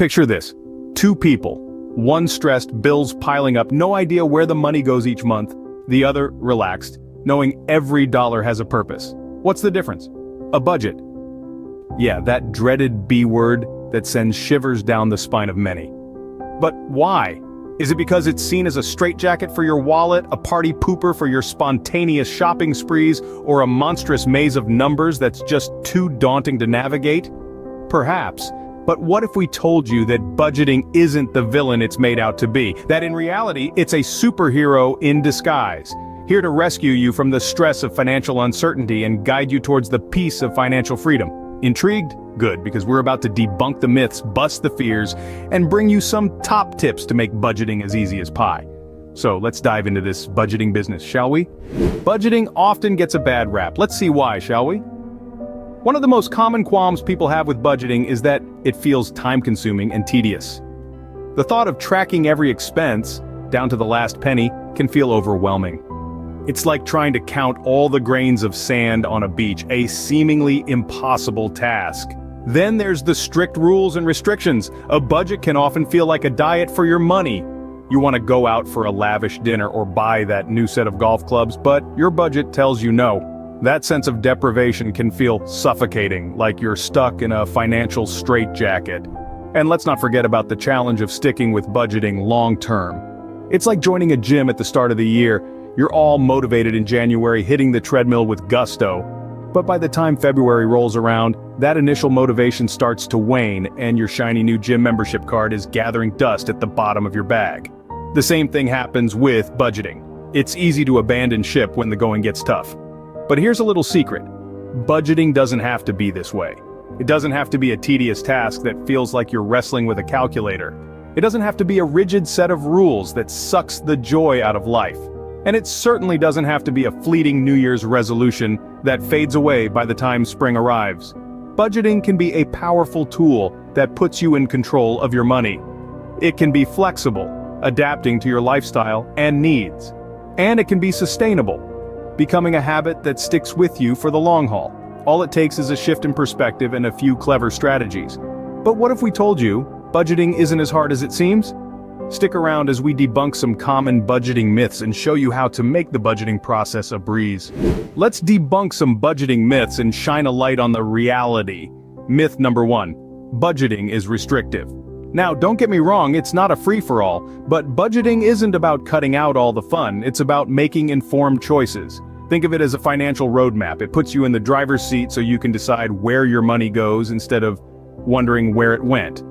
Picture this. Two people. One stressed, bills piling up, no idea where the money goes each month. The other relaxed, knowing every dollar has a purpose. What's the difference? A budget. Yeah, that dreaded B word that sends shivers down the spine of many. But why? Is it because it's seen as a straitjacket for your wallet, a party pooper for your spontaneous shopping sprees, or a monstrous maze of numbers that's just too daunting to navigate? Perhaps. But what if we told you that budgeting isn't the villain it's made out to be? That in reality, it's a superhero in disguise, here to rescue you from the stress of financial uncertainty and guide you towards the peace of financial freedom. Intrigued? Good, because we're about to debunk the myths, bust the fears, and bring you some top tips to make budgeting as easy as pie. So let's dive into this budgeting business, shall we? Budgeting often gets a bad rap. Let's see why, shall we? One of the most common qualms people have with budgeting is that it feels time-consuming and tedious. The thought of tracking every expense, down to the last penny, can feel overwhelming. It's like trying to count all the grains of sand on a beach, a seemingly impossible task. Then there's the strict rules and restrictions. A budget can often feel like a diet for your money. You want to go out for a lavish dinner or buy that new set of golf clubs, but your budget tells you no. That sense of deprivation can feel suffocating, like you're stuck in a financial straitjacket. And let's not forget about the challenge of sticking with budgeting long-term. It's like joining a gym at the start of the year. You're all motivated in January, hitting the treadmill with gusto. But by the time February rolls around, that initial motivation starts to wane and your shiny new gym membership card is gathering dust at the bottom of your bag. The same thing happens with budgeting. It's easy to abandon ship when the going gets tough. But here's a little secret. Budgeting doesn't have to be this way. It doesn't have to be a tedious task that feels like you're wrestling with a calculator. It doesn't have to be a rigid set of rules that sucks the joy out of life. And it certainly doesn't have to be a fleeting New Year's resolution that fades away by the time spring arrives. Budgeting can be a powerful tool that puts you in control of your money. It can be flexible, adapting to your lifestyle and needs. And it can be sustainable, becoming a habit that sticks with you for the long haul. All it takes is a shift in perspective and a few clever strategies. But what if we told you budgeting isn't as hard as it seems? Stick around as we debunk some common budgeting myths and show you how to make the budgeting process a breeze. Let's debunk some budgeting myths and shine a light on the reality. Myth number 1. Budgeting is restrictive. Now, don't get me wrong, it's not a free-for-all, but budgeting isn't about cutting out all the fun, it's about making informed choices. Think of it as a financial roadmap. It puts you in the driver's seat so you can decide where your money goes instead of wondering where it went.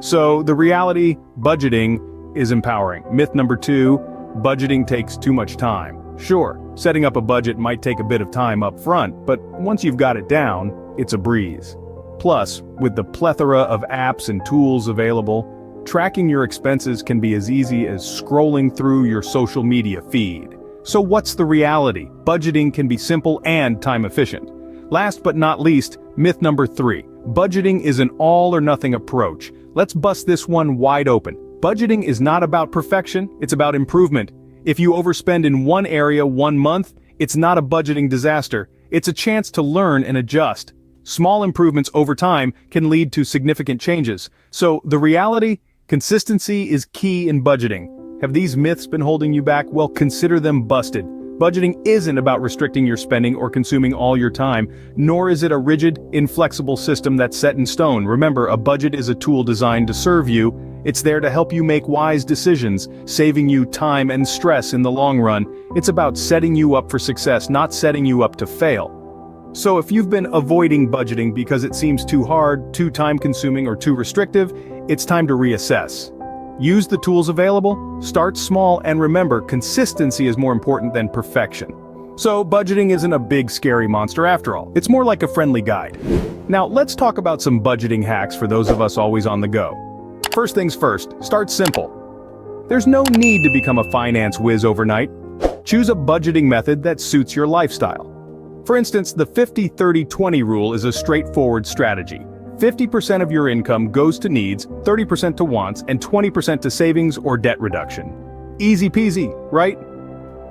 So, the reality, budgeting is empowering. Myth number 2, budgeting takes too much time. Sure, setting up a budget might take a bit of time up front, but once you've got it down, it's a breeze. Plus, with the plethora of apps and tools available, tracking your expenses can be as easy as scrolling through your social media feed. So what's the reality? Budgeting can be simple and time efficient. Last but not least, myth number 3. Budgeting is an all-or-nothing approach. Let's bust this one wide open. Budgeting is not about perfection, it's about improvement. If you overspend in one area one month, it's not a budgeting disaster. It's a chance to learn and adjust. Small improvements over time can lead to significant changes. So the reality, consistency is key in budgeting. Have these myths been holding you back? Well, consider them busted. Budgeting isn't about restricting your spending or consuming all your time, nor is it a rigid, inflexible system that's set in stone. Remember, a budget is a tool designed to serve you. It's there to help you make wise decisions, saving you time and stress in the long run. It's about setting you up for success, not setting you up to fail. So if you've been avoiding budgeting because it seems too hard, too time-consuming, or too restrictive, it's time to reassess. Use the tools available, start small, and remember, consistency is more important than perfection. So budgeting isn't a big scary monster after all. It's more like a friendly guide. Now let's talk about some budgeting hacks for those of us always on the go. First things first, start simple. There's no need to become a finance whiz overnight. Choose a budgeting method that suits your lifestyle. For instance, the 50-30-20 rule is a straightforward strategy. 50% of your income goes to needs, 30% to wants, and 20% to savings or debt reduction. Easy peasy, right?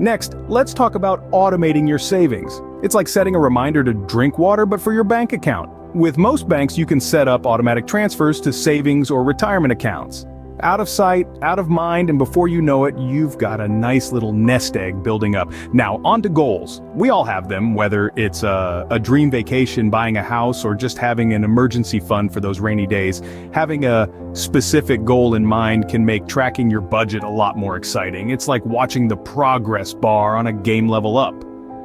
Next, let's talk about automating your savings. It's like setting a reminder to drink water, but for your bank account. With most banks, you can set up automatic transfers to savings or retirement accounts. Out of sight, out of mind, and before you know it, you've got a nice little nest egg building up. Now, on to goals. We all have them, whether it's a dream vacation, buying a house, or just having an emergency fund for those rainy days. Having a specific goal in mind can make tracking your budget a lot more exciting. It's like watching the progress bar on a game level up.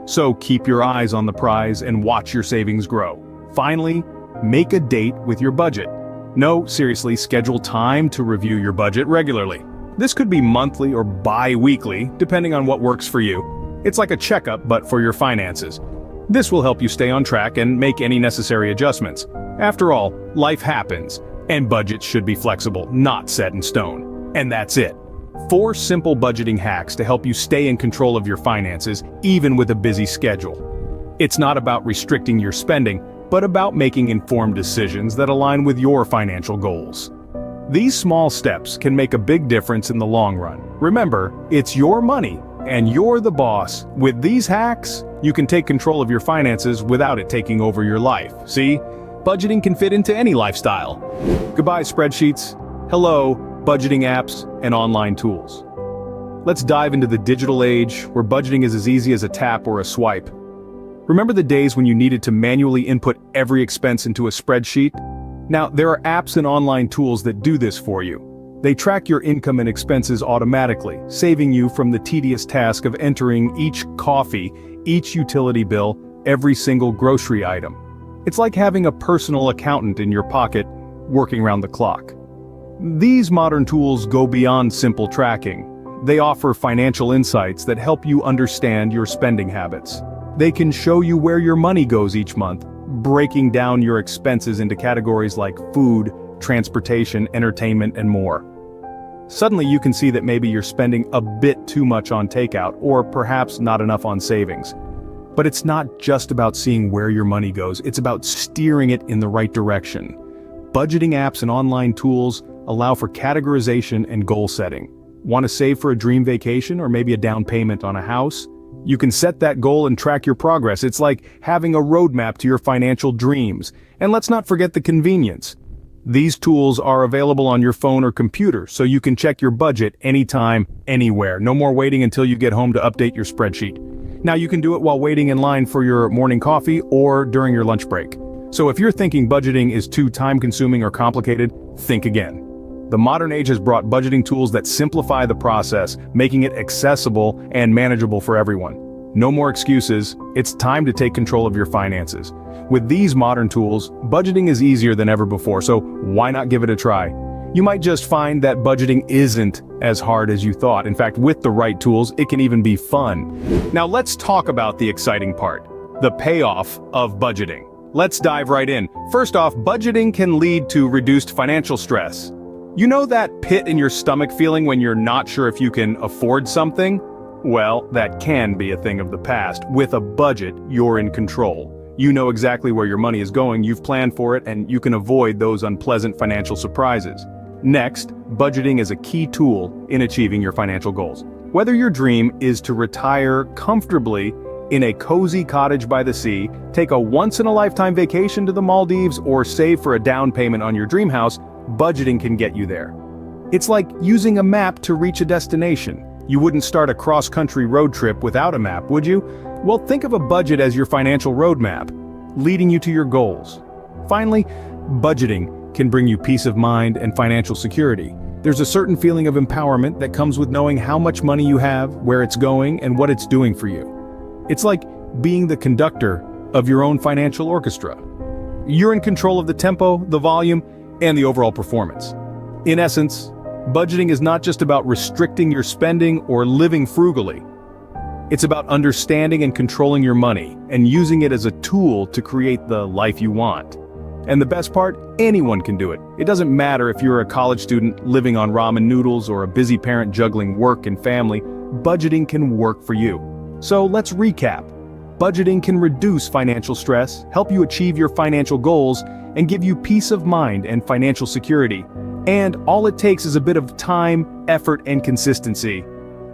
So keep your eyes on the prize and watch your savings grow. Finally, make a date with your budget. No, seriously, schedule time to review your budget regularly. This could be monthly or bi-weekly, depending on what works for you. It's like a checkup, but for your finances. This will help you stay on track and make any necessary adjustments. After all, life happens, and budgets should be flexible, not set in stone. And that's it. 4 simple budgeting hacks to help you stay in control of your finances, even with a busy schedule. It's not about restricting your spending, but about making informed decisions that align with your financial goals. These small steps can make a big difference in the long run. Remember, it's your money, and you're the boss. With these hacks, you can take control of your finances without it taking over your life. See? Budgeting can fit into any lifestyle. Goodbye, spreadsheets. Hello, budgeting apps and online tools. Let's dive into the digital age, where budgeting is as easy as a tap or a swipe. Remember the days when you needed to manually input every expense into a spreadsheet? Now, there are apps and online tools that do this for you. They track your income and expenses automatically, saving you from the tedious task of entering each coffee, each utility bill, every single grocery item. It's like having a personal accountant in your pocket, working round the clock. These modern tools go beyond simple tracking. They offer financial insights that help you understand your spending habits. They can show you where your money goes each month, breaking down your expenses into categories like food, transportation, entertainment, and more. Suddenly you can see that maybe you're spending a bit too much on takeout, or perhaps not enough on savings. But it's not just about seeing where your money goes, it's about steering it in the right direction. Budgeting apps and online tools allow for categorization and goal setting. Want to save for a dream vacation or maybe a down payment on a house? You can set that goal and track your progress. It's like having a roadmap to your financial dreams. And let's not forget the convenience. These tools are available on your phone or computer, so you can check your budget anytime, anywhere. No more waiting until you get home to update your spreadsheet. Now you can do it while waiting in line for your morning coffee or during your lunch break. So if you're thinking budgeting is too time-consuming or complicated, think again. The modern age has brought budgeting tools that simplify the process, making it accessible and manageable for everyone. No more excuses, it's time to take control of your finances. With these modern tools, budgeting is easier than ever before, so why not give it a try? You might just find that budgeting isn't as hard as you thought. In fact, with the right tools, it can even be fun. Now let's talk about the exciting part, the payoff of budgeting. Let's dive right in. First off, budgeting can lead to reduced financial stress. You know that pit in your stomach feeling when you're not sure if you can afford something? Well, that can be a thing of the past. With a budget, you're in control. You know exactly where your money is going, you've planned for it, and you can avoid those unpleasant financial surprises. Next, budgeting is a key tool in achieving your financial goals. Whether your dream is to retire comfortably in a cozy cottage by the sea, take a once-in-a-lifetime vacation to the Maldives, or save for a down payment on your dream house, budgeting can get you there. It's like using a map to reach a destination. You wouldn't start a cross-country road trip without a map, would you? Well, think of a budget as your financial roadmap, leading you to your goals. Finally, budgeting can bring you peace of mind and financial security. There's a certain feeling of empowerment that comes with knowing how much money you have, where it's going, and what it's doing for you. It's like being the conductor of your own financial orchestra. You're in control of the tempo, the volume, and the overall performance. In essence, budgeting is not just about restricting your spending or living frugally. It's about understanding and controlling your money and using it as a tool to create the life you want. And the best part, anyone can do it. It doesn't matter if you're a college student living on ramen noodles or a busy parent juggling work and family, budgeting can work for you. So let's recap. Budgeting can reduce financial stress, help you achieve your financial goals, and give you peace of mind and financial security. And all it takes is a bit of time, effort, and consistency.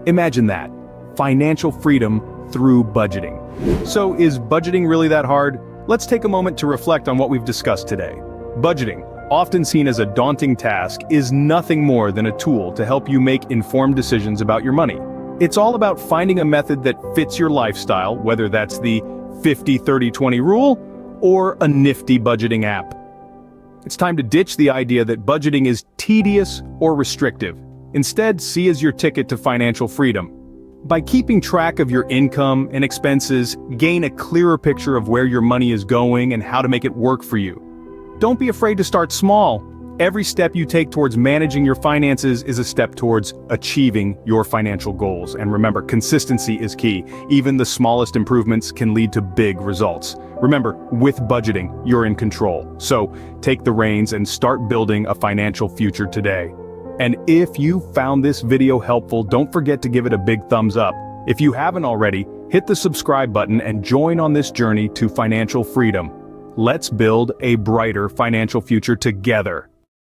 Imagine that. Financial freedom through budgeting. So is budgeting really that hard? let's take a moment to reflect on what we've discussed today. Budgeting, often seen as a daunting task, is nothing more than a tool to help you make informed decisions about your money. It's all about finding a method that fits your lifestyle, whether that's the 50-30-20 rule or a nifty budgeting app. It's time to ditch the idea that budgeting is tedious or restrictive. Instead, see as your ticket to financial freedom. By keeping track of your income and expenses, gain a clearer picture of where your money is going and how to make it work for you. Don't be afraid to start small. Every step you take towards managing your finances is a step towards achieving your financial goals. And remember, consistency is key. Even the smallest improvements can lead to big results. Remember, with budgeting, you're in control. So, take the reins and start building a financial future today. And if you found this video helpful, don't forget to give it a big thumbs up. If you haven't already, hit the subscribe button and join on this journey to financial freedom. Let's build a brighter financial future together.